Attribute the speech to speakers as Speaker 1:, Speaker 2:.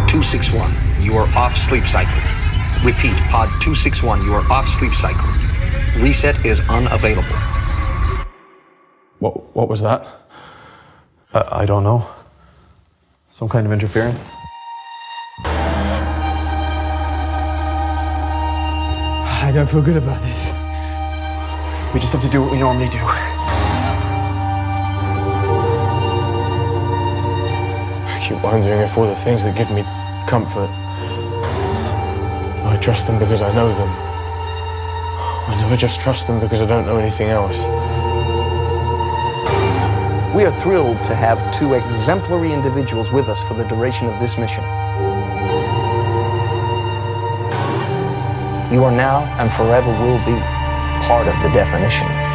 Speaker 1: 261, you are off sleep cycle. Repeat, pod 261, you are off sleep cycle. Reset is unavailable.
Speaker 2: What was that? I don't know. Some kind of interference?
Speaker 3: I don't feel good about this.
Speaker 2: We just have to do what we normally do.
Speaker 4: I keep wondering if all the things that give me comfort, I trust them because I know them. I never just trust them because I don't know anything else.
Speaker 1: We are thrilled to have two exemplary individuals with us for the duration of this mission. You are now and forever will be part of the definition.